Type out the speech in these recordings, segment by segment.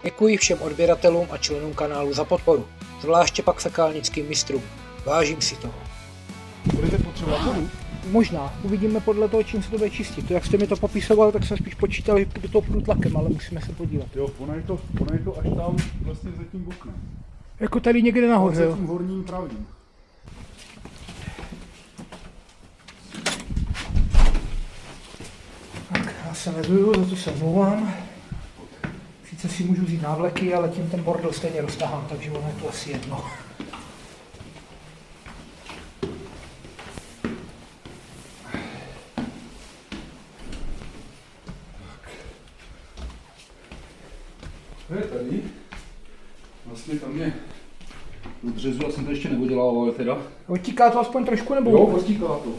Děkuji všem odběratelům a členům kanálu za podporu, zvláště pak fekálnickým mistrům. Vážím si toho. Budete potřebovat vodu? Možná, uvidíme podle toho, čím se to bude čistit. To, jak jste mi to popisoval, tak jsem spíš počítal, že do toho půjdu tlakem, ale musíme se podívat. Jo, ona je to až tam vlastně za tím oknem. Jako tady někde nahoře, za tím horním pravým. Tak, já se nezuju, za to se omlouvám. Sice si můžu vzít návleky, ale tím ten bordel stejně roztahám, takže ono je to asi jedno. To je tady. Vlastně tam je do dřezu, já jsem to ještě nedodělal, ale teda. Odtíká to aspoň trošku, nebo? Jo, odtíká to.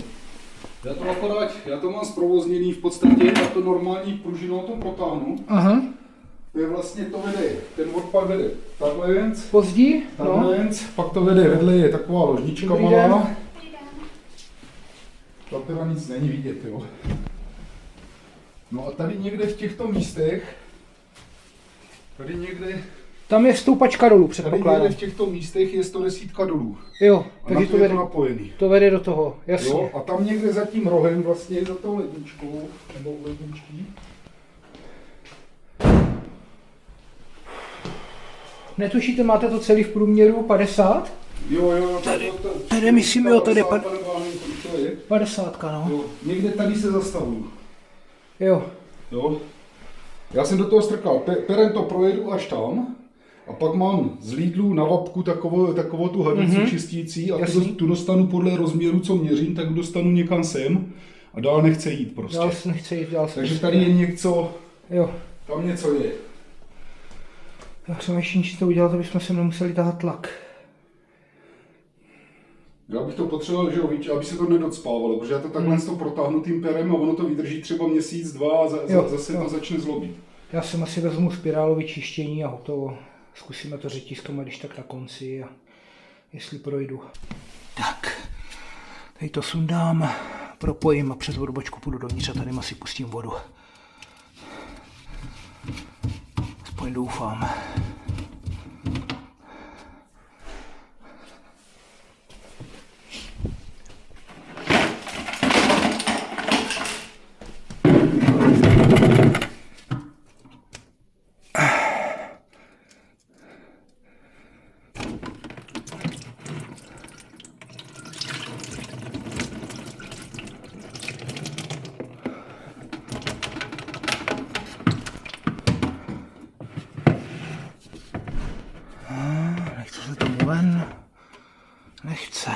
Já to mám zprovozněný v podstatě, já to normální pružinou to protáhnu. Aha. To je vlastně to vede, ten odpad vede takhle věc. Pozdí? Takhle věc, pak to vede, vedle je taková ložnička malá. Tam teda nic není vidět, jo. No a tady někde v těchto místech, Tam je stoupačka dolů, tady předpokládám. někde v těchto místech je 110 dolů. Jo, A takže na to to je to vede, napojený. to vede do toho, jasně. Jo, a tam někde za tím rohem, vlastně za tou ledničkou, nebo ledničky. Netušíte, máte to celý v průměru 50? Jo, Tady myslím, jo, tady je 50, 50, no. jo, někde tady se zastavuju. Jo. Jo. Já jsem do toho strkal, perem to projedu až tam a pak mám z Lidlu na vapku takovou tu hadici čistící a tu dostanu podle rozměru, co měřím, tak dostanu někam sem a dál nechce jít prostě. Dál nechce jít, dál. Takže tady je něco, Jo. tam něco je. Já přemýšlím, či to udělat, abychom sem nemuseli tahat tlak. Já bych to potřeboval, že jo, víc, aby se to nedocpávalo, protože já to takhle to protáhnu tím perem a ono to vydrží třeba měsíc, dva a zase to začne zlobit. Já jsem asi vezmu spirálové čištění a hotovo. Zkusíme to řetízkama, když tak na konci a jestli projdu. Tak, tady to sundám, propojím a přes odbočku půjdu dovnitř a tady asi pustím vodu. Aspoň doufám. Nechce se tomu ven. Nechce.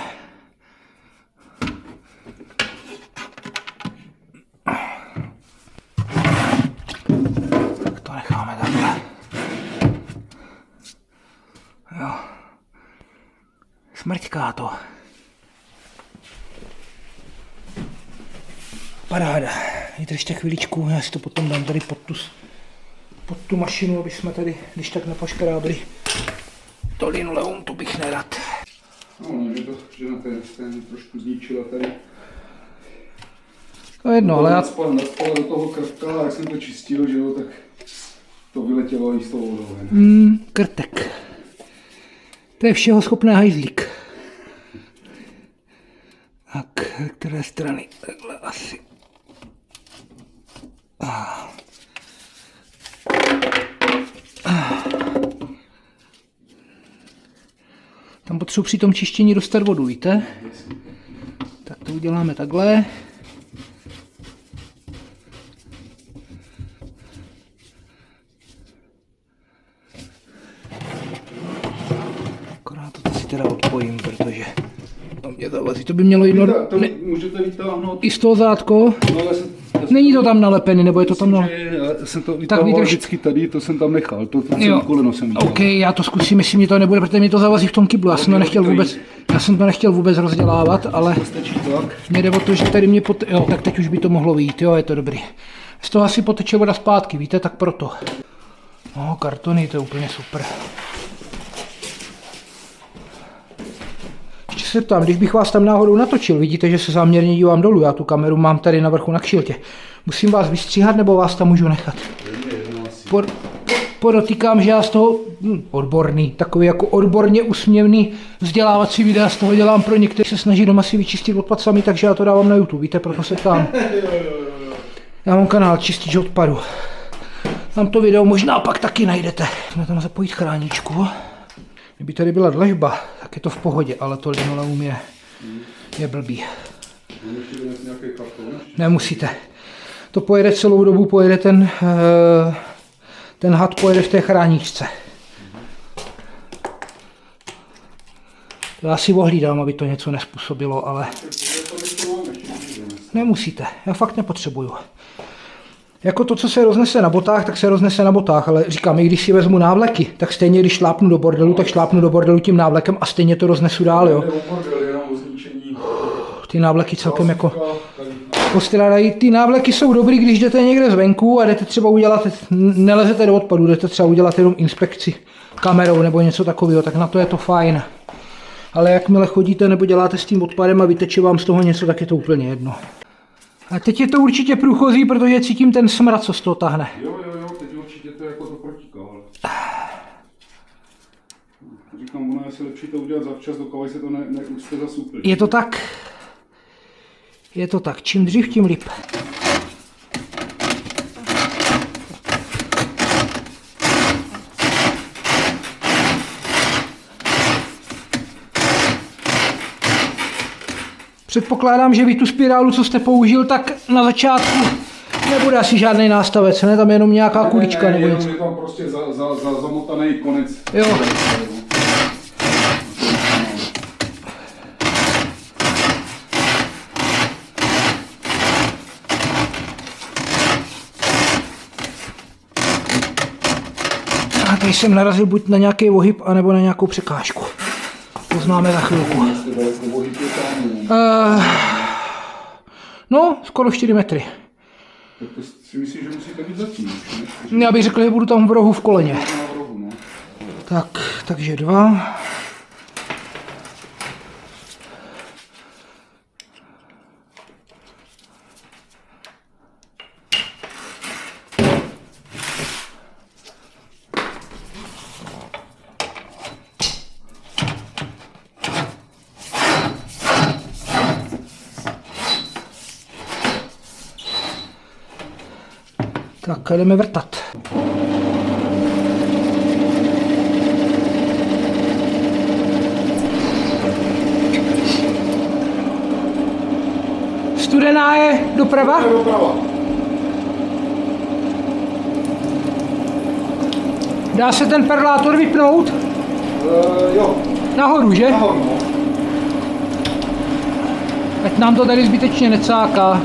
Tak to necháme takhle. Jo. Smrťká to. Paráda. Vydržte chviličku, já si to potom dám tady pod tu mašinu, aby jsme tady, když tak nepoškrábli. To linoleum, to bych nerad. No, že na ten trošku zničila tady. To je jedno, ale já... Nadspala do toho krtka a jak jsem to čistil, že jo, tak to vyletělo i z toho vodou. Krtek. To je všeho schopný hajzlík. Tak, z které strany? Takhle asi. Tam potřebuji při tom čištění dostat vodu, víte? Tak to uděláme takhle. Akorát to si teda odpojím, protože to mě zavazí. To by mělo jít Můžete vytáhnout. i z toho zátko. No, Není to tam nalepený, nebo je to tam na... Já jsem to vytáhl vždycky tady, to jsem tam nechal, to jsem koleno jsem viděl. OK, já to zkusím, jestli mi to nebude, protože mi to zavazí v tom kyblu. Já jsem to nechtěl vůbec rozdělávat, ale mě jde o to, že tady mě jo, tak teď už by to mohlo vyjít, jo, je to dobrý. Z toho asi poteče voda zpátky, víte, tak proto. No, kartony, to je úplně super. Ještě se ptám, když bych vás tam náhodou natočil, vidíte, že se záměrně dívám dolů, já tu kameru mám tady na vrchu na kšiltě. Musím vás vystříhat, nebo vás tam můžu nechat? Podotýkám, že já z toho odborný, takový jako odborně usměvný vzdělávací videa z toho dělám pro některé, se snaží doma si vyčistit odpad sami, takže já to dávám na YouTube, víte, proto se ptám. Já mám kanál Čistič odpadu. Tam to video možná pak taky najdete. Můžeme tam zapojit chráničku. Kdyby tady byla dlažba, tak je to v pohodě, ale to linoleum je blbý. Nemusíte. To pojede celou dobu, pojede ten had pojede v té chráničce. Já si ohlídám, aby to něco nespůsobilo, ale nemusíte. Já fakt nepotřebuju. Jako to, co se roznese na botách, tak se roznese na botách, ale říkám, i když si vezmu návleky, tak stejně, když šlápnu do bordelu, tak šlápnu do bordelu tím návlekem a stejně to roznesu dál, jo. Ty návleky celkem jako postrádají. Ty návleky jsou dobrý, když jdete někde zvenku a jdete třeba udělat, nelezete do odpadu, jdete třeba udělat jenom inspekci kamerou nebo něco takového, tak na to je to fajn. Ale jakmile chodíte nebo děláte s tím odpadem a vyteče vám z toho něco, tak je to úplně jedno. A teď je to určitě průchozí, protože cítím ten smrad, co z toho tahne. Jo, teď určitě to jako to protíká, ale... Říkám, ono je asi lepší to udělat zavčas, dokud se to neucpe zas úplně. Je to tak. Je to tak. Čím dřív, tím líp. Předpokládám, že vy tu spirálu, co jste použil, tak na začátku nebude asi žádný nástavec, ne? Tam je jenom nějaká kulička nebo něco. Je tam prostě zamotaný konec. Jo. A tady jsem narazil buď na nějaký ohyb, anebo na nějakou překážku. Poznáme za chvilku. No, skoro 4 metry. Tak to si myslíš, že musíte být zatím? Ne? Já bych řekl, že budu tam v rohu v koleně. No. Takže 2. Tak jdeme vrtat. Studená je doprava? Doprava. Dá se ten perlátor vypnout? Jo. Nahoru, že? Nahoru, no. Ať nám to tady zbytečně necáká.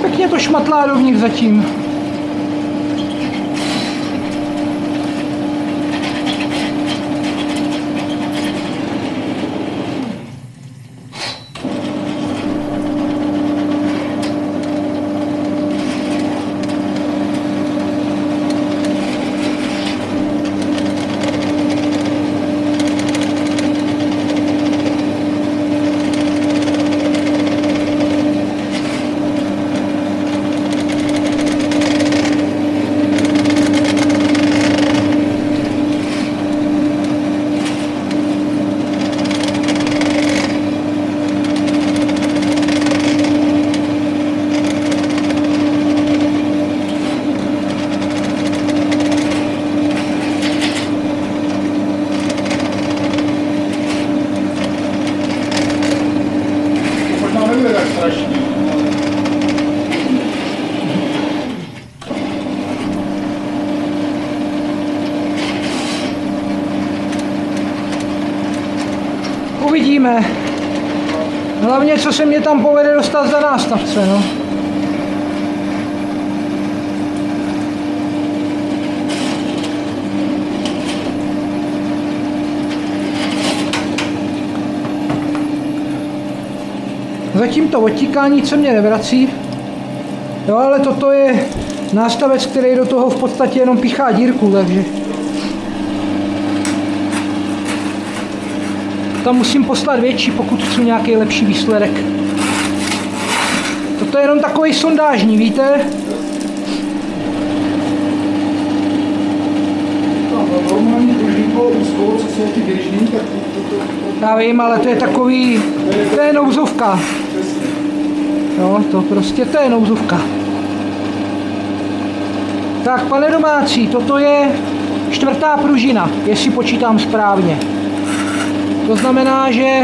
Pěkně to šmatlá dovnitř zatím. Uvidíme. Hlavně, co se mě tam povede dostat za nástavce, no. Zatím to odtíká, nic se mě nevrací. Jo, ale toto je nástavec, který do toho v podstatě jenom píchá dírku, takže tam musím poslat větší, pokud chci nějaký lepší výsledek. Toto je jenom takový sondážní, víte? Normální pružínko úzkou, co jsou ty běžný, tak to... Já vím, ale to je takový, to je nouzovka. Jo, to prostě, to je nouzovka. Tak, pane domácí, toto je 4. pružina, jestli počítám správně. To znamená, že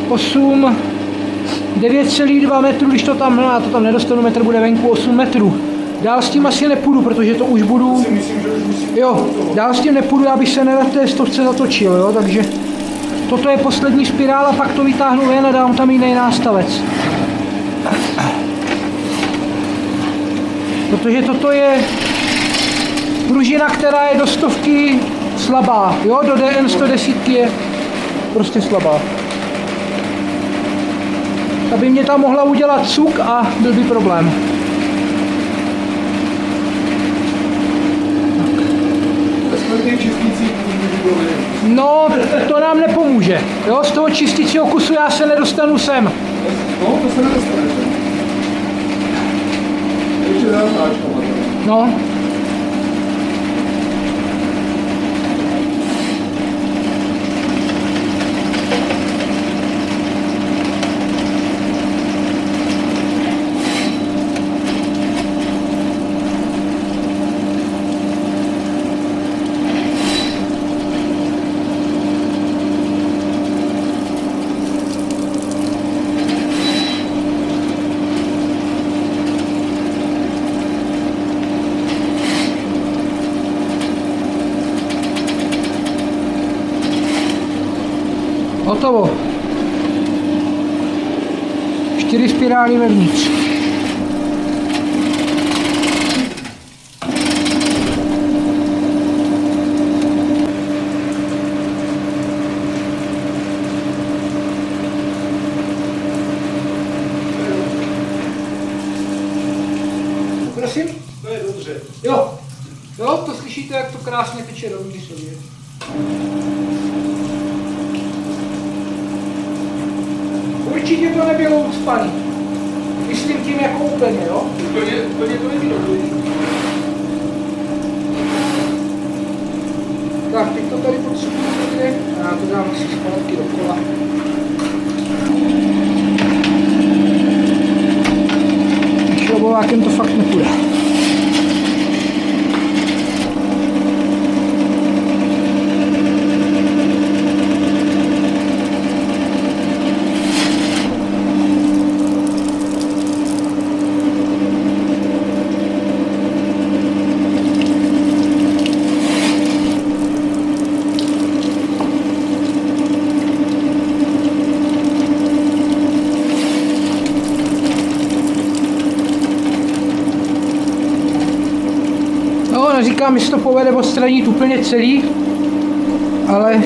9,2 metru, když to tam, no já to tam nedostanu, metr bude venku 8 metrů. Dál s tím asi nepůjdu, protože to už budu, jo, dál s tím nepůjdu, abych se na té stovce zatočil, jo, takže toto je poslední spirála, pak to vytáhnu ven a dám tam jiný nástavec. Protože toto je pružina, která je do 100 slabá, jo, do DN 110 je prostě slabá. Aby mě tam mohla udělat cuk a byl by problém. No, to nám nepomůže. Jo, z toho čistícího kusu já se nedostanu sem. No, to se nedostane. Ještě zátáčka. No. Hotovo. 4 spirály vevnitř. Prosím? To je dobře. Jo. Jo, to slyšíte, jak to krásně teče dovnitř sobě. Určitě to nebylo ucpaný. Myslím tím jako úplně, jo? Úplně to nebylo. Tak, teď to tady potřebuji někde. Já to dám asi zpátky dokola. Šrobovákem to fakt nepůjde. Říkám, jestli to povede odstranit úplně celý, ale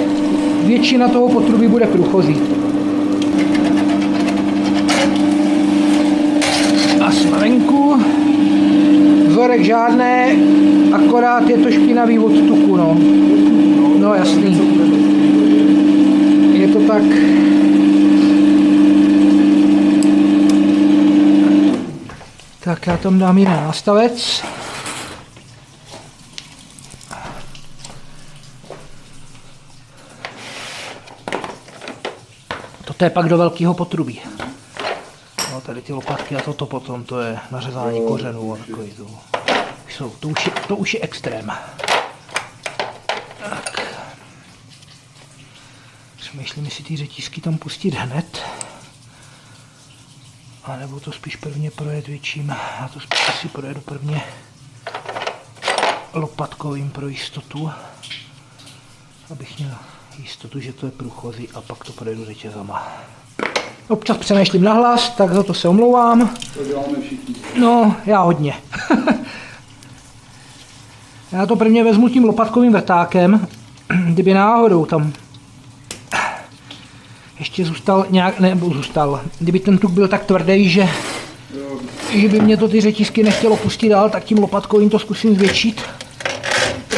většina toho potrubí bude průchozí. A jsme venku. Vzorek žádné, akorát je to špinavý od tuku, no. No jasný. Je to tak. Tak já tam dám jiný nástavec. To je pak do velkého potrubí. No, tady ty lopatky a toto potom, to je nařezání kořenů a takový to. To už je extrém. Tak. Přemýšlím, jestli ty řetízky tam pustit hned. A nebo to spíš prvně projet větším. Já to spíš asi projedu prvně lopatkovým pro jistotu. Abych měl jistotu, že to je průchozí a pak to projedu řetězama. Občas přemýšlím nahlas, tak za to se omlouvám. To děláme všichni. No, já hodně. Já to prvně vezmu tím lopatkovým vrtákem, kdyby náhodou tam... ještě zůstal nějak, nebo zůstal, kdyby ten tuk byl tak tvrdý, že by mě to ty řetízky nechtělo pustit dál, tak tím lopatkovým to zkusím zvětšit.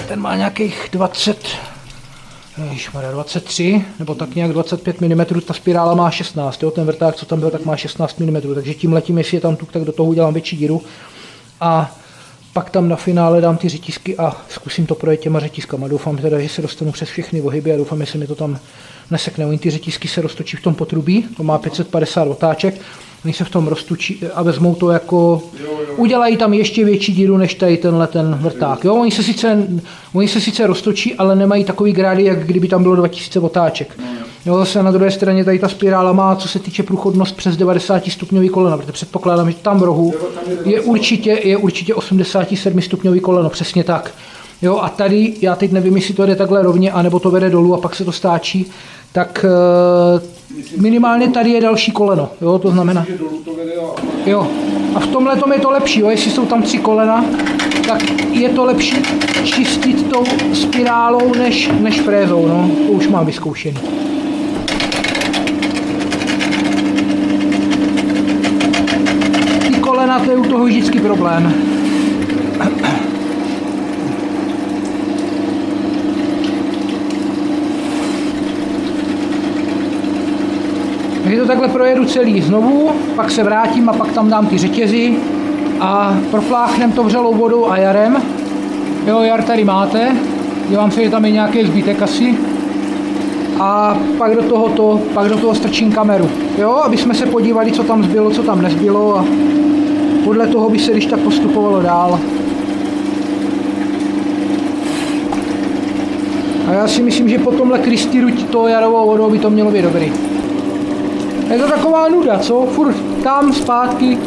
Ten má nějakých 23, nebo tak nějak 25 mm, ta spirála má 16, jo? Ten vrták, co tam byl, tak má 16 mm, takže tím letím, jestli je tam tuk, tak do toho udělám větší díru. A pak tam na finále dám ty řetízky a zkusím to projet těma řetízkama. Doufám teda, že se dostanu přes všechny ohyby a doufám, že se mi to tam nesekne. Oni ty řetízky se roztočí v tom potrubí, to má 550 otáček, oni se v tom roztočí a vezmou to jako, udělají tam ještě větší díru než tady tenhle ten vrták. Jo? Oni se sice roztočí, ale nemají takový grády, jak kdyby tam bylo 2000 otáček. Jo, zase na druhé straně tady ta spirála má, co se týče průchodnost, přes 90 stupňový koleno, protože předpokládám, že tam v rohu je určitě 87 stupňový koleno, přesně tak. Jo, a tady, já teď nevím, jestli to jde takhle rovně, anebo to vede dolů a pak se to stáčí, tak minimálně tady je další koleno, jo, to znamená. Jo, a v tomhle tom je to lepší, jo, jestli jsou tam 3 kolena, tak je to lepší čistit tou spirálou než frézou, no, to už mám vyzkoušený. Ty kolena, to je u toho vždycky problém. Takže to takhle projedu celý znovu, pak se vrátím a pak tam dám ty řetězy a propláchnem to vřelou vodou a jarem. Jo, jar tady máte, dívám se, že tam je nějaký zbytek asi. A pak do toho strčím kameru, jo, aby jsme se podívali, co tam zbylo, co tam nezbylo a podle toho by se když tak postupovalo dál. A já si myslím, že po tomhle krystýru to jarovou vodou by to mělo být dobrý. Je to taková nuda, co? Furt tam, zpátky.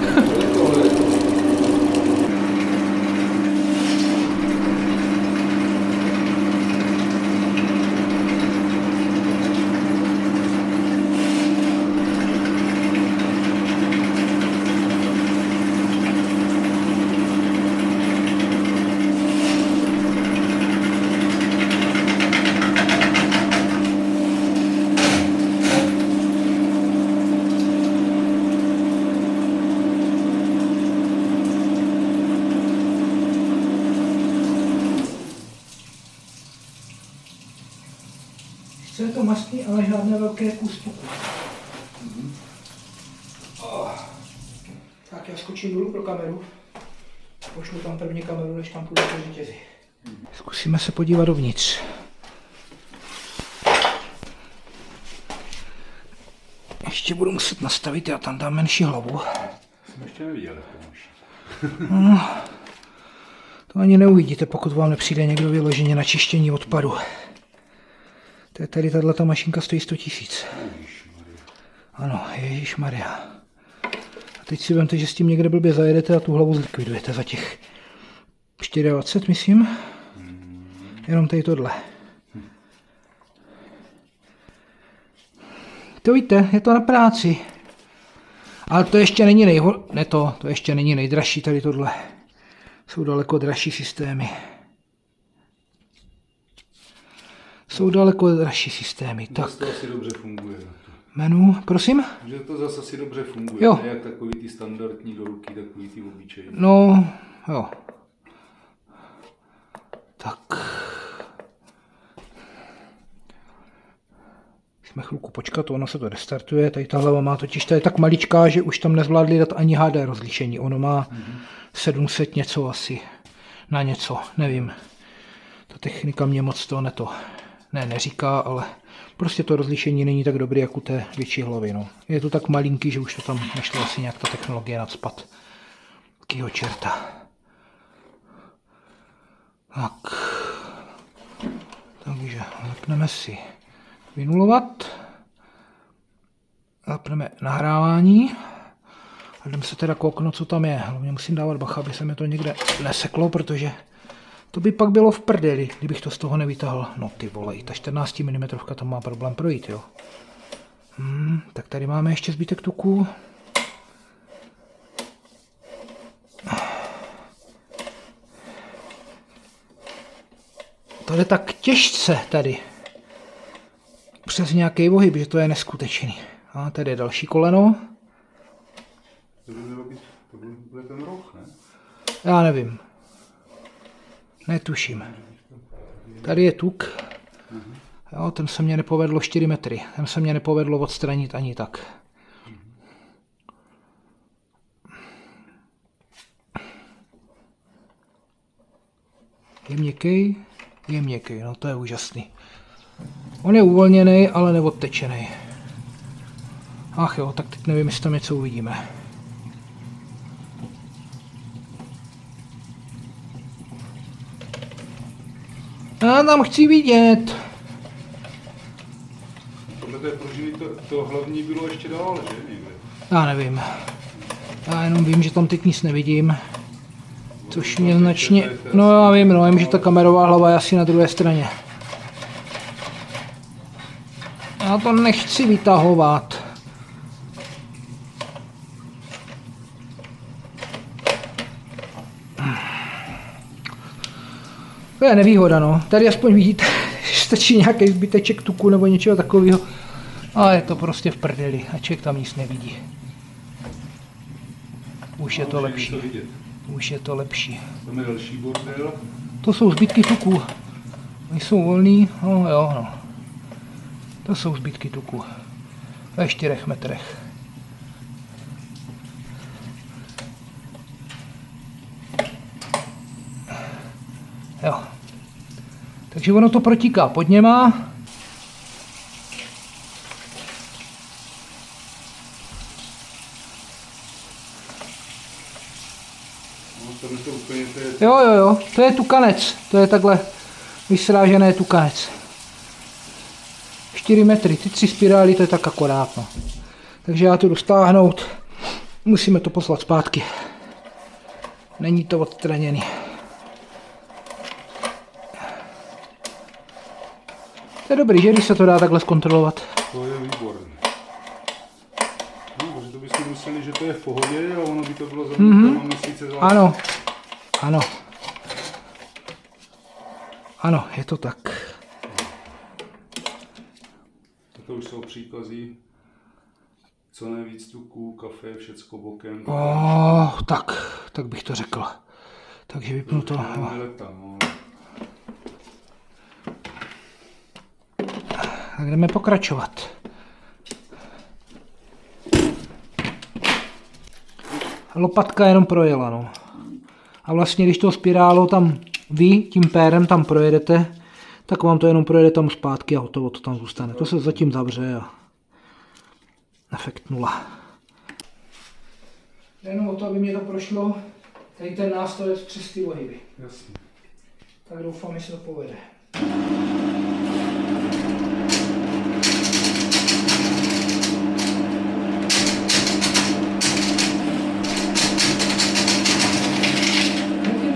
Co je to mastný, ale žádné velké kus tuku. Tak já skočím dolů pro kameru. Pošlu tam první kameru, než tam půjde po řetězi. Zkusíme se podívat dovnitř. Ještě budu muset nastavit, já tam dám menší hlavu. Jsem ještě neviděl, jak no, to ani neuvidíte, pokud vám nepřijde někdo vyloženě na čištění odpadu. To je tady tato mašinka stojí 100 000. Ano, ježišmarja. A teď si vemte, že s tím někde blbě zajedete a tu hlavu zlikvidujete za těch 24, myslím. Jenom tady tohle. To víte, je to na práci. Ale to ještě není to ještě není nejdražší tady tohle. Jsou daleko dražší systémy. Tak. To asi dobře funguje. Menu, prosím? Že to zase asi dobře funguje, jo. Ne jak takový ty standardní do ruky, takový ty obyčejný. No, jo. Tak. Jsme chvilku počkat, ono se to restartuje. Tady ta hlava má totiž, ta je tak maličká, že už tam nezvládli dát ani HD rozlišení. Ono má 700 něco asi. Na něco, nevím. Ta technika mě moc to neříká, ale prostě to rozlišení není tak dobré, jako u té větší hlavy. No. Je to tak malinký, že už to tam nešlo asi nějak ta technologie nacpat. Takýho čerta. Tak. Takže zapneme si vynulovat. Zapneme nahrávání. A jdeme se teda kouknout, co tam je. Hlavně musím dávat bacha, aby se mi to někde neseklo, protože to by pak bylo v prdeli, kdybych to z toho nevytahl. No ty vole, ta 14 mm tam má problém projít, jo. Tak tady máme ještě zbytek tuku. To jde tak těžce tady. přes nějaký ohyb, že to je neskutečný. A tady je další koleno. To bude ten roh, ne? Já nevím. Netuším. Tady je tuk. Jo, ten se mě nepovedlo 4 metry. Ten se mě nepovedlo odstranit ani tak. Je měkký, no to je úžasný. On je uvolněný, ale neodtečený. Ach jo, tak teď nevím, jestli tam něco uvidíme. Já tam chci vidět. Podle té pružiny to hlavní bylo ještě dál, že někde? Já nevím. Já jenom vím, že tam teď nic nevidím. Což mě značně... No já vím, no, vím, že ta kamerová hlava je asi na druhé straně. Já to nechci vytahovat. To je nevýhoda, no. Tady aspoň vidíte, že stačí nějaký zbyteček tuku nebo něčeho takového. Ale je to prostě v prdeli a člověk tam nic nevidí. Už je to lepší. Už je to lepší. Tam je další bordel. To jsou zbytky tuku. Oni jsou volný, no jo, no. To jsou zbytky tuku. Ve 4 metrech. Jo. Takže ono to protíká pod něma. Jo, to je tukanec. To je takhle vysrážené tukanec. 4 metry, ty 3 spirály, to je tak akorát, no. Takže já to jdu stáhnout. Musíme to poslat zpátky. Není to odstraněný. To je dobrý, že když se to dá takhle zkontrolovat. To je výborné. No, to bychom mysleli, že to je v pohodě a ono by to bylo za měsíce zvlášť. Ano, ano. Ano, je to tak. To už jsou příkazy. Co nejvíc tuku, kafe, všecko bokem. Tak bych to řekl. Takže vypnu to. Tak jdeme pokračovat. Lopatka jenom projela, no. A vlastně, když to spirálou tam vy tím pérem tam projedete, tak vám to jenom projede tam zpátky a hotovo, to tam zůstane. To se zatím zavře a efekt 0. Jenom o to, aby mě to prošlo, tady ten nástroj přes ty ohyby. Jasně. Tak doufám, že se to povede.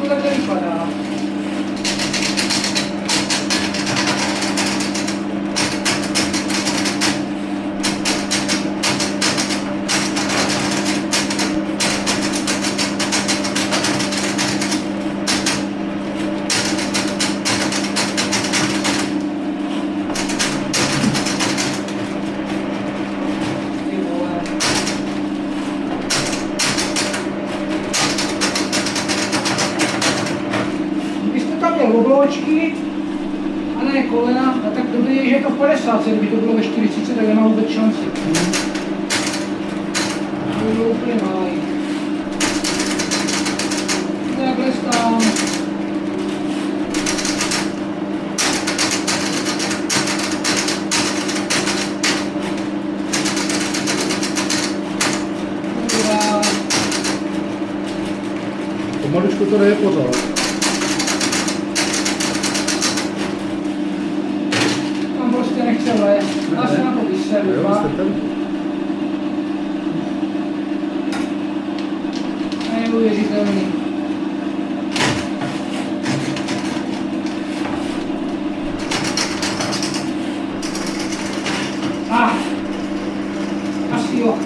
To takhle vypadá. Obloučky a ne kolena, a tak dobrý je, že je to v 50, kdyby to bylo ve 40, tak nemá vůbec šanci. To by bylo úplně malý. Takhle stám. Pomaličku to jde pořád. Nechce vlézt. Já se na to vyseru. Neuvěřitelný. Asi jo.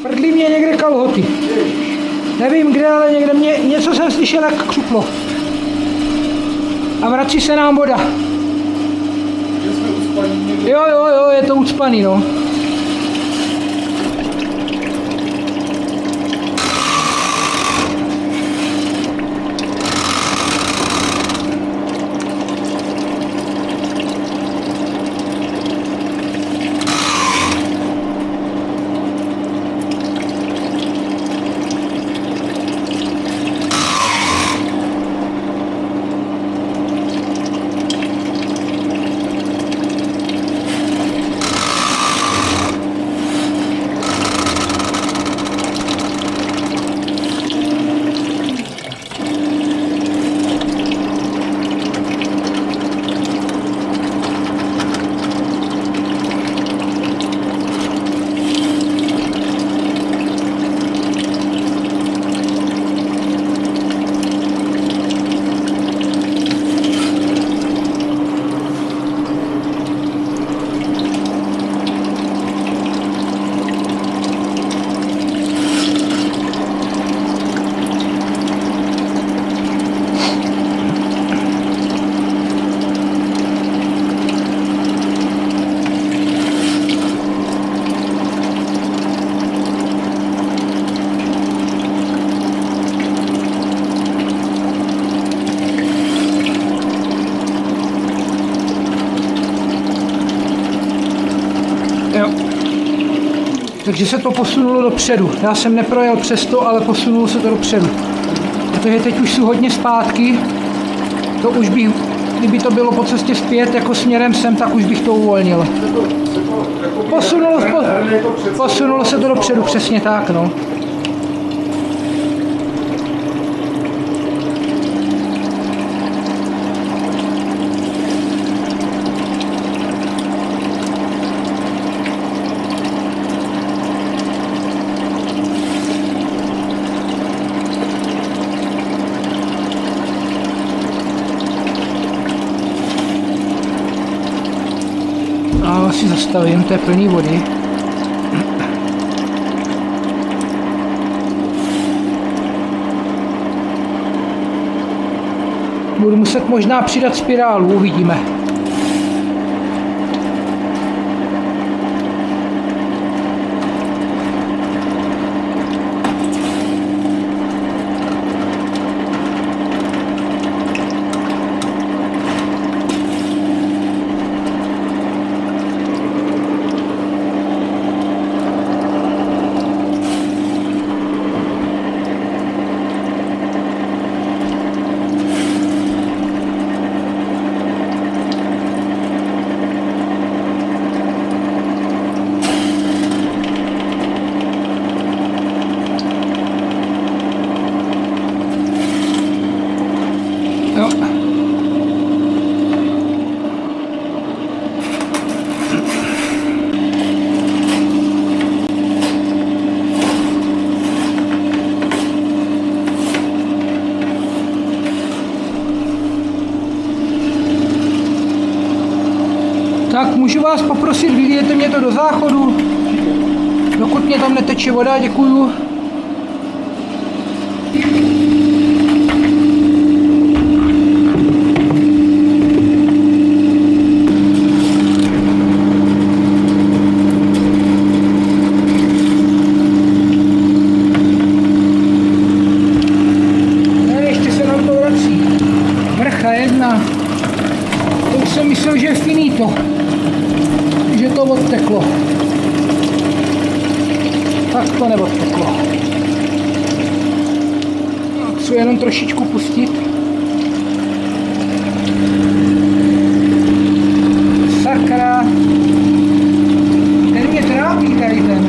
Prdlí mě někde kalhoty. Nevím kde, ale někde mě něco jsem slyšel, jak křuplo. A vrací se nám voda. ucpaní. Jo, je to ucpaný, no. Jo. Takže se to posunulo dopředu. Já jsem neprojel přes to, ale posunulo se to dopředu. Protože teď už jsou hodně zpátky. To už bych, kdyby to bylo po cestě zpět, jako směrem sem, tak už bych to uvolnil. Posunulo se to dopředu, přesně tak, no. A si zastavím, to je plný vody. Budu muset možná přidat spirálu, uvidíme. Jo. Tak můžu vás poprosit, vylijete mě to do záchodu, dokud mě tam neteče voda, děkuju. Ještě se nám to vrací. Vrcha jedna. To už jsem myslel, že je finito. Že to odteklo. Tak to neodteklo. Chci jenom trošičku pustit. Sakra. Ten mě trápí tady ten.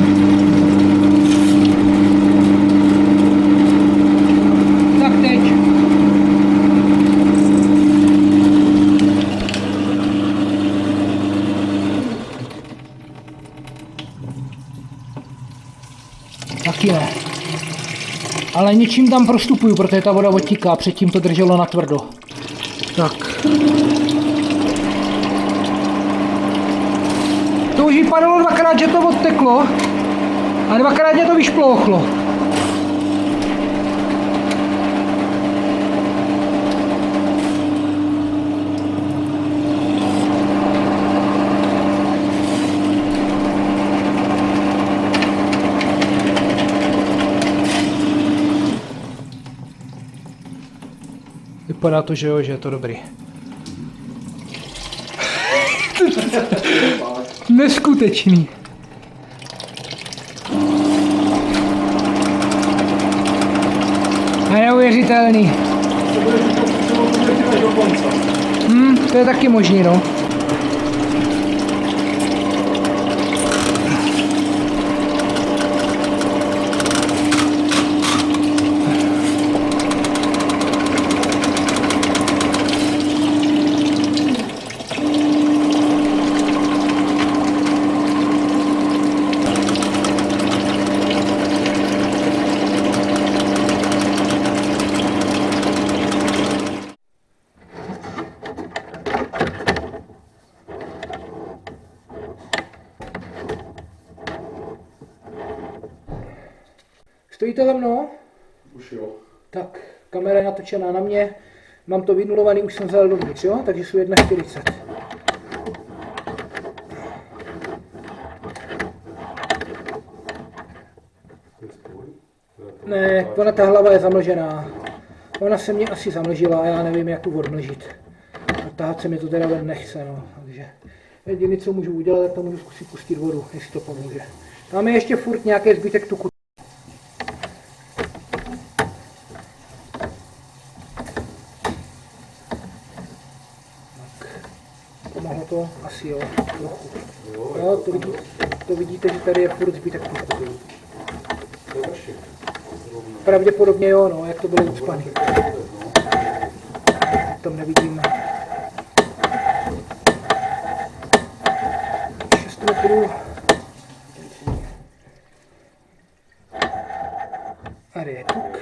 Tak teď. Taky ne. Ale něčím tam prostupuju, protože ta voda odtíká, předtím to drželo na tvrdo. Tak. To už vypadalo dvakrát, že to odteklo a dvakrát mě to vyšplouchlo. Vypadá to, že jo, že je to dobrý. Neskutečný. Neuvěřitelný. To je taky možný, no. Stojíte za mnou? Už jo. Tak, kamera je natočená na mě. Mám to vynulovaný, už jsem vzal dovnitř, jo? Takže jsou 1,40. Ne, ona ta hlava je zamlžená. Ona se mě asi zamlžila a já nevím, jak tu odmlžit. A tahat se mi to teda ven nechce, no. Takže jediné, co můžu udělat, tak to můžu zkusit pustit vodu, jestli to pomůže. Tam je ještě furt nějaký zbytek tuku. Pomohlo to? Asi jo, trochu. Jo, to vidíte, že tady je furt zbytek tuku. Pravděpodobně jo, no, jak to bylo ucpaný. Tam nevidíme. 6 metrů. Tady je tuk.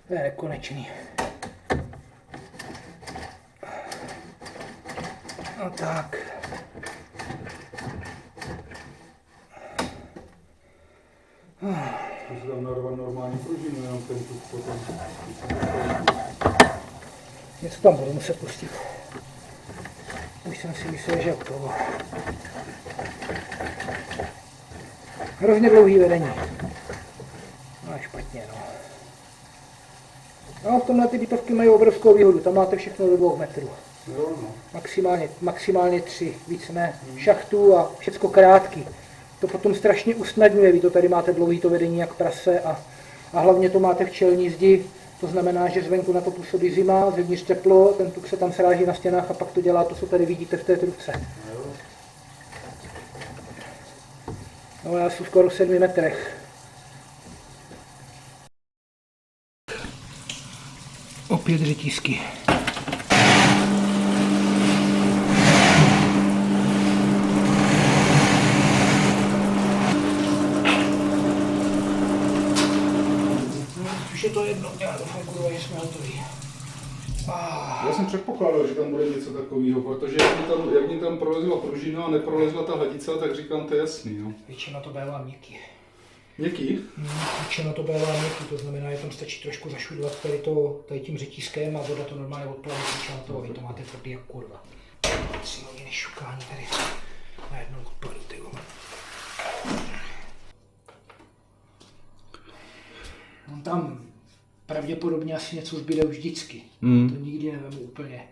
To je nekonečný. No tak. Musím tam narvat normální pružinu, jenom ten tuk potom. Něco tam budu muset pustit. Už jsem si myslel, že je to. Hrozně dlouhý vedení. No špatně, no. No, v tomhle ty bytovky mají obrovskou výhodu, tam máte všechno do 2 metrů. Jo, no. Maximálně 3, víc ne. Šachtu a všecko krátký. To potom strašně usnadňuje, vy to tady máte dlouhý to vedení jak prase a hlavně to máte v čelní zdi, to znamená, že zvenku na to působí zima, zevnitř teplo, ten tuk se tam sráží na stěnách a pak to dělá to, co tady vidíte v té trubce. No já jsem skoro v 7 metrech. Opět řetízky. Už je to jedno, já doufám, kurva, že jsme hotoví. Já jsem předpokládal, že tam bude něco takového, protože jak mi tam prolezla pružina a neprolezla ta hadice, tak říkám, to je jasný. No. Většina to bývá měkký. Měkký? Většina to bývá měkký, to znamená, že tam stačí trošku zašudlat tady tím řetízkem a voda to normálně odplaví z toho, vy to máte tvrdý jak kurva. 3 hodiny šukání tady najednou odpadu, ty vole. On tam pravděpodobně asi něco zbyde už vždycky, to nikdy nevemu úplně.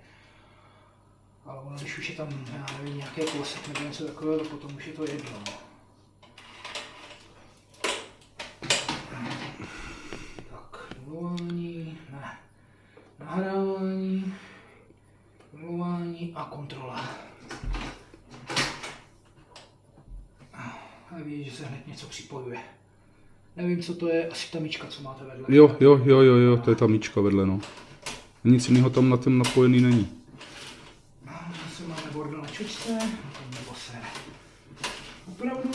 Ale ono, když už je tam, já nevím, nějaký kousek nebo něco takového, potom už je to jedno. Tak, nulování, ne, nahrávání a kontrola. A vidíš, že se hned něco připojuje. Nevím, co to je, asi ta myčka, co máte vedle. Jo, to je ta myčka vedle, no. Nic jiného tam na tom napojený není. Zase máme bordel na čočce, nebo se. Opravdu.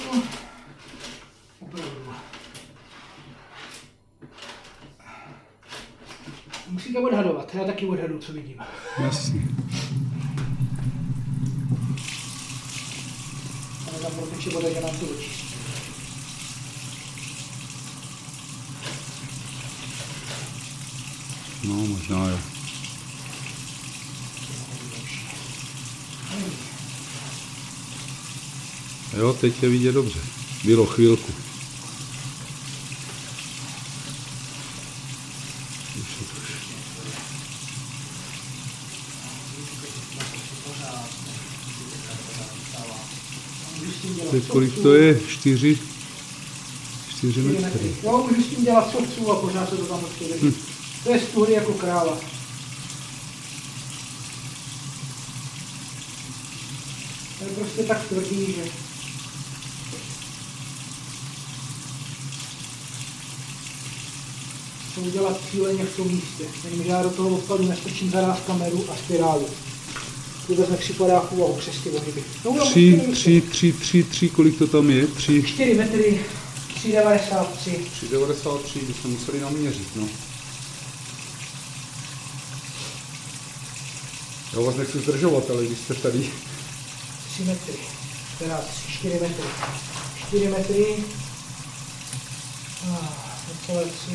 Musíte odhadovat, já taky odhadu, co vidím. Jasně. Ale tam proteče voda, že nám to očistí. No, možná jo. Jo, teď je vidět dobře. Bylo chvilku. Kolik to je? 4 metry. Jo, můžu s tím dělat co chci a pořád se to tam prostě drží. To je stuhlý jako kráva. To je prostě tak tvrdý, že... To udělat cíleně v tom místě. Nevím, že já do toho odpadu nestrčím zaráz kameru a spirálu. Vůbec nepřipadá v úvahu přes ty ohyby. 3, kolik to tam je? 4 metry, 3,93. 3,93, bychom museli naměřit, no. Já vás nechci zdržovat, ale když jste tady. 3 metry, teda 4 metry. 4 metry. Necelé 3.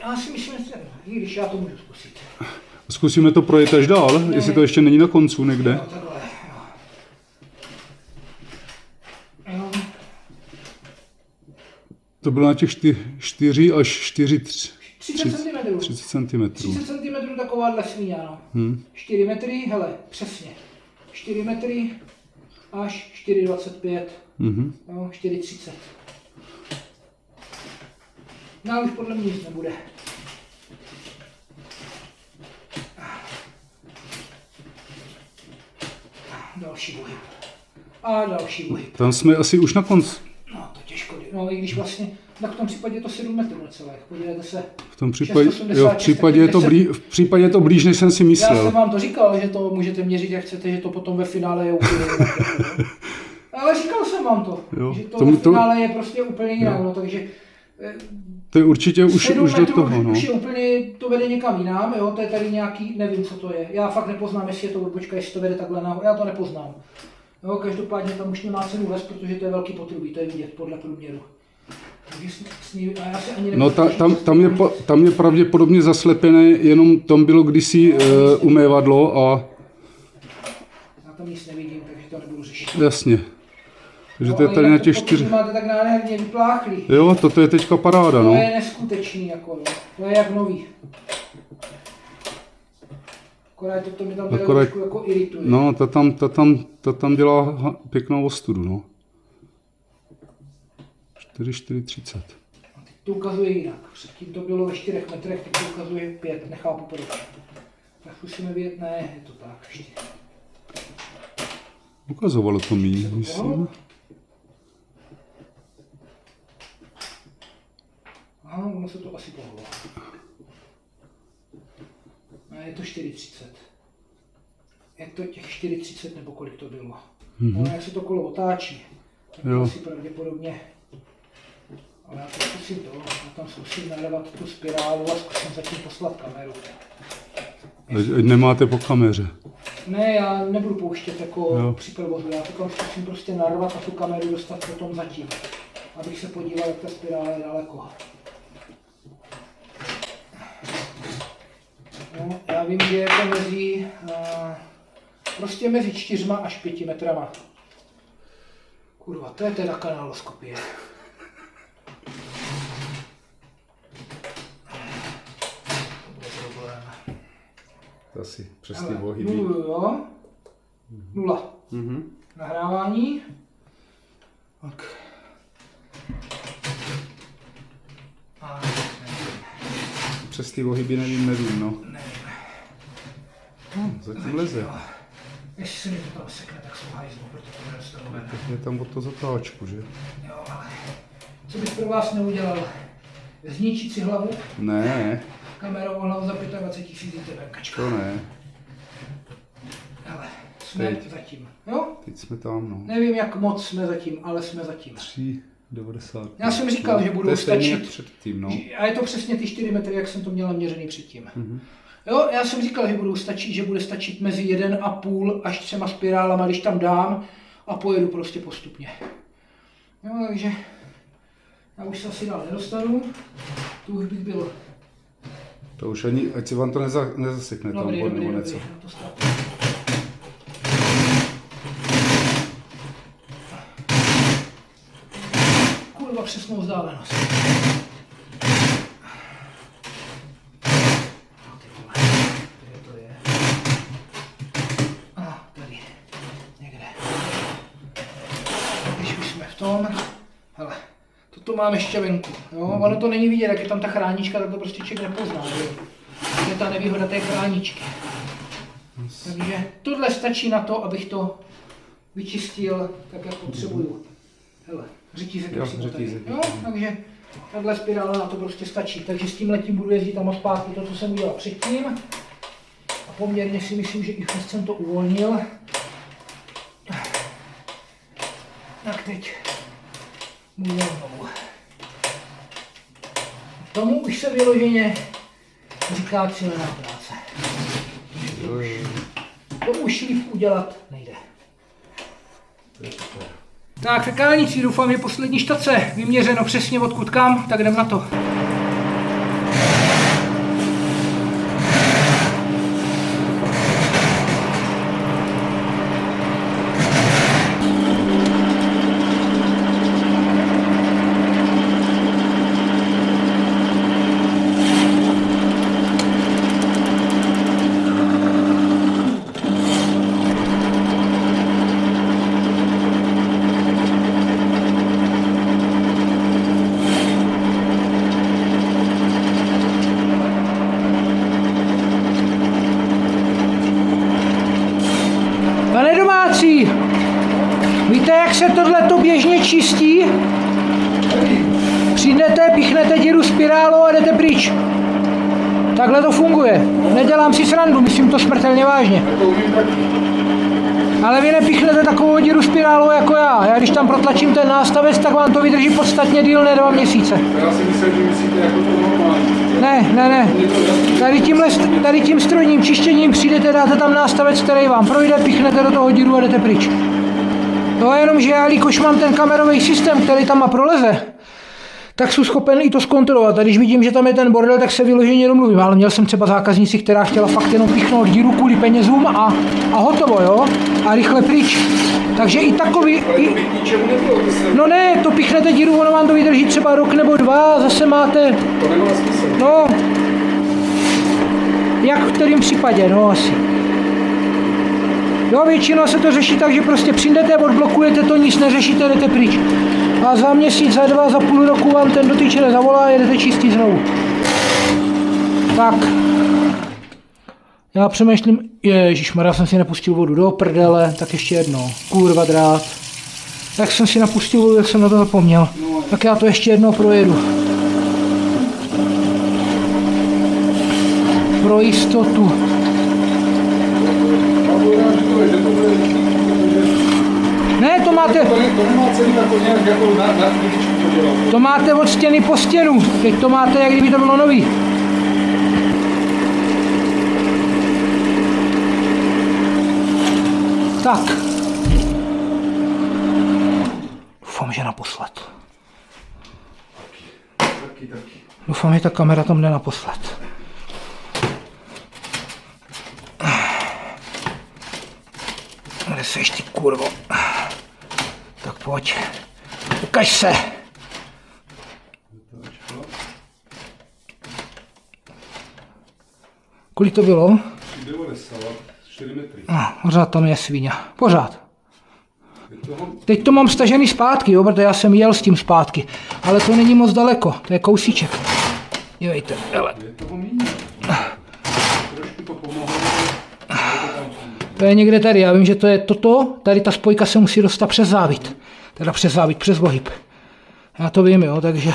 Já si myslím, že když já to můžu zkusit. Zkusíme to projet až dál, jestli to ještě není na koncu někde. Jo, takhle, jo. To bylo na těch 4 až 4, 30 cm. 30 cm. 30 cm takováhle svíňa, no. 4 metry, hele, přesně. 4 metry až 4,25. Jo, 4,30. No, už podle mě nic nebude. Další pohyb. A další pohyb. Tam jsme asi už na konci. No, to těžko. No, i když vlastně, tak v tom případě je to 7 metrů necelé. Podívejte se. V tom případě, jo, v případě je to blíž, než jsem si myslel. Já jsem vám to říkal, že to můžete měřit, jak chcete, že to potom ve finále je úplně jinak. Ale říkal jsem vám to, jo, že to ve finále je prostě úplně jinak, no, takže... To je určitě už do toho, no. Už je úplně, to vede někam jinam, jo, to je tady nějaký, nevím, co to je. Já fakt nepoznám, jestli je to odbočka, jestli to vede takhle nahoru, já to nepoznám. Jo, každopádně tam už nemá cenu vést, protože to je velký potrubí, to je vidět podle průměru. No tam je pravděpodobně zaslepené, jenom tam bylo kdysi umévadlo a... Já tam nic nevidím, takže to nebudu řešit. Jasně. Takže to je tady na těch 4. Máte tak nádherně vypláchlý. Jo, toto je teďka paráda, no. To je neskutečný, jako, no. To je jak nový. Akorát to mi tam trošku jako irituje. No, ta tam dělá pěknou ostudu, no. 4,30. A teď to ukazuje jinak. Předtím to bylo ve 4 metrech, teď to ukazuje 5, nechápu proč. Tak zkusíme vědět, ne, je to tak, 4. Ukazovalo to míň, myslím. Aha, ono se to asi pohlo. Ne, je to 4,30. Je to těch 4,30 nebo kolik to bylo. No, jak se to kolo otáčí, tak to asi pravděpodobně. Ale já to zkusím to, já tam zkusím nadávat tu spirálu a zkusím zatím poslat kameru. Nemáte po kameře. Ne, já nebudu pouštět jako při provozu, já to tam zkusím prostě narvat a tu kameru dostat potom zatím, abych se podíval, jak ta spirála je daleko. No, já vím, že je to mezi, prostě mezi 4 až 5 metrama. Kurva, to je teda kanáloskopie. To asi přes ty ohyby. 0, jo? 0. Nahrávání. Tak. Přes ty ohyby nevím, no. Zatím leze. Jestli se mi to tam sekne, tak jsou hajzlu, protože to bude stanovené. Je tam od toho zatáčku, že? Jo, ale co bych pro vás neudělal? Zničit si hlavu? Ne. Kamerovou hlavu za 25 000 TVKčka. To ne. Ale jsme zatím. Jo? Teď jsme tam, no. Nevím, jak moc jsme zatím, ale jsme zatím. 3,90. Já jsem říkal, že budou stačit. Předtím, no. A je to přesně ty 4 metry, jak jsem to měl měřený předtím. Jo, já jsem říkal, že budou stačit, že bude stačit mezi 1,5 až 3 spirálama, když tam dám a pojedu prostě postupně. Jo, takže já už se asi dál nedostanu. Tu už bych byl. To už ani, ať se vám to nezasekne tam pod nebo něco. Kurva, přesnou vzdálenost. Tady, někde. Když už jsme v tom, hele, toto mám ještě venku, jo? Ono to není vidět, jak je tam ta chránička, tak to prostě člověk nepozná, jo? To je ta nevýhoda té chráničky. Takže tohle stačí na to, abych to vyčistil tak, jak potřebuju. Hele, řetízek. Jo, takže tahle spirála na to prostě stačí. Takže s tím letím budu jezdit tam a zpátky to, co jsem udělal předtím. A poměrně si myslím, že i fest jsem to uvolnil. Tak teď budu rovnou. Tomu už se vyloženě říká cílená práce. To už líp udělat nejde. Tak, fekálnici, doufám, je poslední štace. Vyměřeno přesně odkud kam, tak jdem na to. Pane domácí, víte, jak se tohleto běžně čistí? Přijdete, pichnete díru spirálou a jdete pryč. Takhle to funguje. Nedělám si srandu, myslím to smrtelně vážně. Ale vy nepichnete takovou díru spirálou jako já. Já když tam protlačím ten nástavec, tak vám to vydrží podstatně díl, ne 2 měsíce. Já si myslím, že myslíte jako to normální. Ne. Tady tím strojním čištěním přijdete, dáte tam nástavec, který vám projde, pichnete do toho díru a jdete pryč. No jenom, že já, jelikož mám ten kamerový systém, který tam proleze, tak jsem schopen i to zkontrolovat. A když vidím, že tam je ten bordel, tak se vyloženě domluvím. Ale měl jsem třeba zákaznici, která chtěla fakt jenom pichnout díru kvůli penězům a hotovo, jo? A rychle pryč. Takže i takový... No ne, to pichnete díru, ono vám to vydrží třeba rok nebo 2, zase máte... To nemá smysl. No, jak v kterém případě, no asi. Jo, většinou se to řeší tak, že prostě přijdete, odblokujete to, nic neřešíte, jdete pryč. A za měsíc, za 2, za půl roku vám ten dotyčný zavolá a jedete čistý znovu. Tak. Já přemýšlím, ježišmarja, jsem si nepustil vodu do prdele, tak ještě jednou. Kurva drát. Jak jsem si napustil vodu, jak jsem na to zapomněl. Tak já to ještě jednou projedu. Pro jistotu. Ne, to máte... To máte od stěny po stěnu. Teď to máte, jak kdyby to bylo nový. Tak. Doufám, že naposled. Doufám, že ta kamera tam jde naposled. Kde seš ty kurvo? Tak pojď. Ukaž se. Kolik to bylo? 90, 4 metry. Pořád tam je svíňa. Pořád. Teď to mám stažený zpátky, jo, protože já jsem jel s tím zpátky. Ale to není moc daleko, to je kousíček. Dívejte, hele. Trošku to pomohlo. To je někde tady, já vím, že to je toto, tady ta spojka se musí dostat přes závit. Teda přes závit, přes ohyb. Já to vím, jo, takže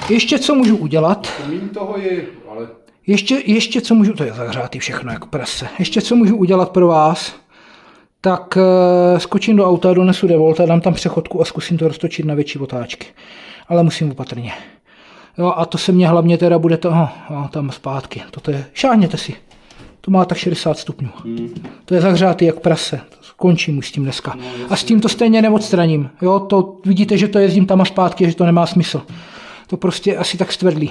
ještě co můžu udělat. Míň toho je, ale... Ještě co můžu, to je zahřátý všechno jako prase. Ještě co můžu udělat pro vás, tak skočím do auta, donesu Devolta, dám tam přechodku a zkusím to roztočit na větší otáčky. Ale musím opatrně. Jo, a to se mě hlavně teda bude toho, tam zpátky. Toto je, šáhněte si. To má tak 60 stupňů. To je zahřátý jak prase. Končím už s tím dneska. A s tím to stejně neodstraním. Jo, to vidíte, že to jezdím tam a zpátky, že to nemá smysl. To prostě asi tak stvrdlý.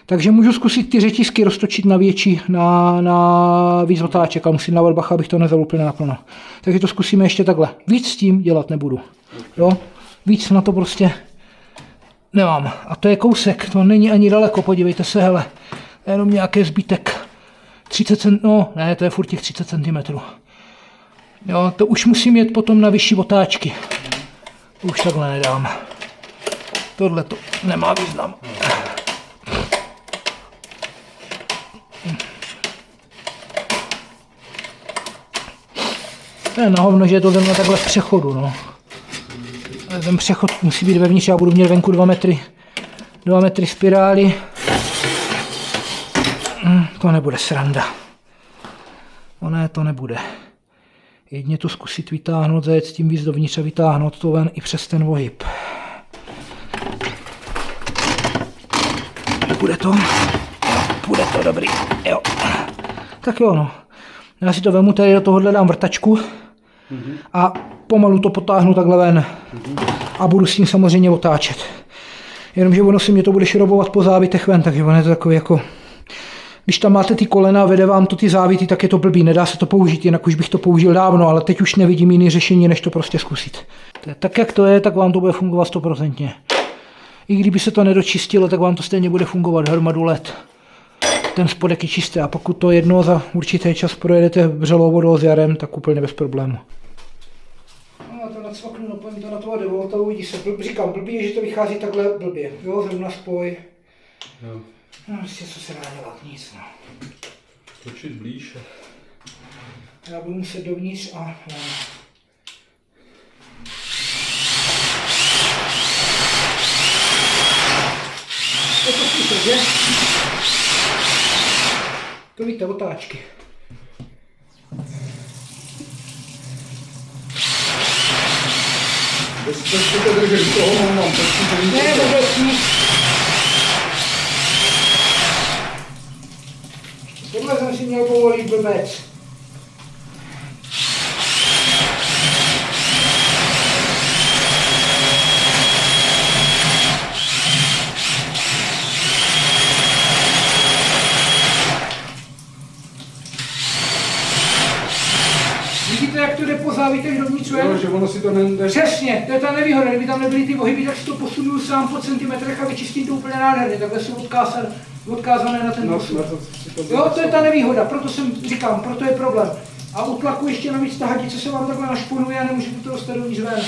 Takže můžu zkusit ty řetisky roztočit na větší, na víc otáček, a musím na Bacha, abych to nezal úplně naplno. Takže to zkusíme ještě takhle. Víc s tím dělat nebudu. Jo? Víc na to prostě nemám. A to je kousek, to není ani daleko, podívejte se, hele. Jenom nějaký zbytek. 30 cm, no ne, to je furt těch 30 cm. Jo, to už musím jet potom na vyšší otáčky. To už takhle nedám. Tohle to nemá význam. Ne, na hovno, že je to zrovna takhle v přechodu, no. Ten přechod musí být vevnitř, já budu mít venku 2 metry spirály. To nebude sranda. Ne, to nebude. Jedně to zkusit vytáhnout, zajet s tím víc dovnitř a vytáhnout to ven i přes ten ohyb. Bude to? Bude to dobrý, jo. Tak jo, no. Já si to vemu, tady do tohohle dám vrtačku a pomalu to potáhnu takhle ven. A budu s tím samozřejmě otáčet. Jenomže ono si mě to bude šroubovat po závitech ven, takže ono je to takový jako... Když tam máte ty kolena a vede vám to ty závity, tak je to blbý, nedá se to použít, jinak už bych to použil dávno, ale teď už nevidím jiný řešení, než to prostě zkusit. Tak jak to je, tak vám to bude fungovat 100%. I kdyby se to nedočistilo, tak vám to stejně bude fungovat hromadu let. Ten spodek je čistý a pokud to jednou za určitý čas projedete vřelou vodou s jarem, tak úplně bez problému. No, to nacvaknu, napojím to na toho devolta, uvidí se. Říkám, blbý je, že to vychází takhle blbě. Jo, zrovna spoj. Jo. No, prostě co se dá dělat, nic, no. Točit blíž. Já budu muset dovnitř a... No. Je to slyšet, že? To víte, otáčky. To držet toho mám, ne, vůbec nic. Tohle jsem si měl povolit blbec. Vidíte, jak to jde po závitech dovnitř? Jo, že ono si to nejde. Přesně, to je ta nevýhoda, kdyby tam nebyly ty ohyby, tak si to posunuju sám po centimetrech a vyčistím to úplně nádherně, takhle jsou odkázané na ten posun. Jo, to je ta nevýhoda, proto jsem říkám, proto je problém. A u tlaku ještě navíc ta hadice se vám takhle našponuje a nemůžete to dostat dovnitř ven.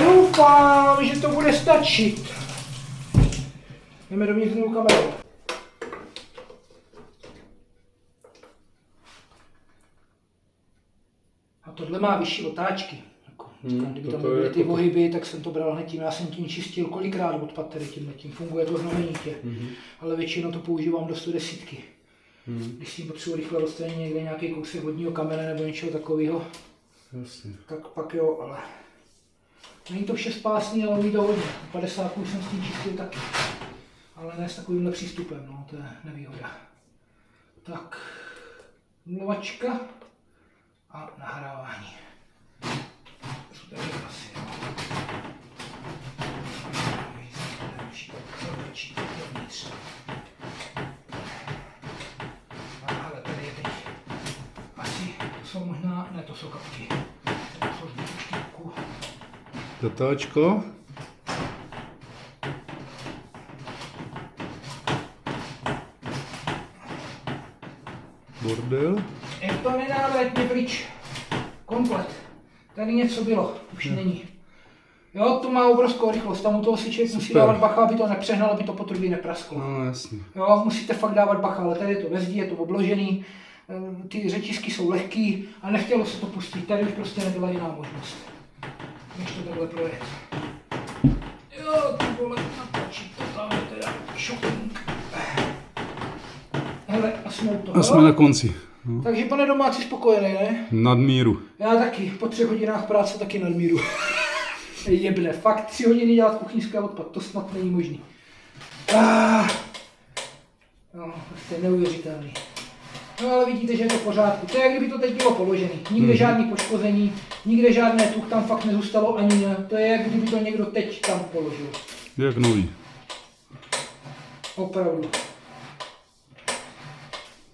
Doufám, že to bude stačit. Jdeme dovnitř znovu kameru. A tohle má vyšší otáčky. Říkám, kdyby tam byly ty ohyby, tak jsem to bral hned tím. Já jsem tím čistil kolikrát odpad tady tímhletím. Funguje to znamenitě. Ale většinou to používám do 110. Když s tím potřebuji rychle odstranit někde nějaký kousek vodního kamene nebo něčeho takového, tak pak jo, ale... Není to vše spásný, ale umí to hodně. 50 jsem s tím čistil taky. Ale ne s takovýmhle přístupem, no, to je nevýhoda. Tak, nulovačka a nahrávání. Super, asi, jo. Ale tady je teď. Asi to jsou možná, ne, to jsou kapky. To jsou zbytečky ruku. Zatáčko. Bordel. Je to nenávratně pryč. Komplet. Tady něco bylo, už není. Jo, to má obrovskou rychlost, tam u toho si člověk musí dávat bacha, aby to nepřehnal, aby to potrubí neprasklo. No, jasně. Jo, musíte fakt dávat bacha, ale tady je to ve zdi, je to obložený, ty řetízky jsou lehký a nechtělo se to pustit, tady už prostě nebyla jiná možnost, než to takhle projet. Jo, ty vole, natočí to tam je teda šoking. Hele, a jsme u toho. A jsme na konci. No. Takže pane domácí spokojený, ne? Nadmíru. Já taky, po 3 hodinách práce taky nadmíru. Jebne, fakt 3 hodiny dělat kuchyňský odpad, to snad není možný. No, to je neuvěřitelný. No ale vidíte, že je to v pořádku. To je, jak kdyby to teď bylo položený. Nikde žádný poškození, nikde žádné tuch tam fakt nezůstalo ani ne. To je, jak kdyby to někdo teď tam položil. Jak nový. Opravdu.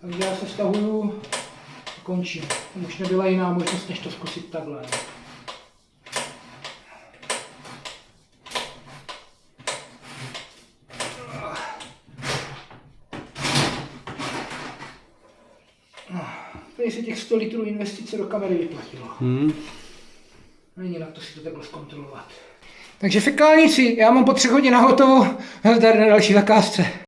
Takže já se stahuju a končím. Už nebyla jiná možnost, než to zkusit takhle. Tady se těch 100 litrů investice do kamery vyplatilo. Není na to si to takhle zkontrolovat. Takže fekálníci, já mám po 3 hodinách hotovo, tady na další zakázce.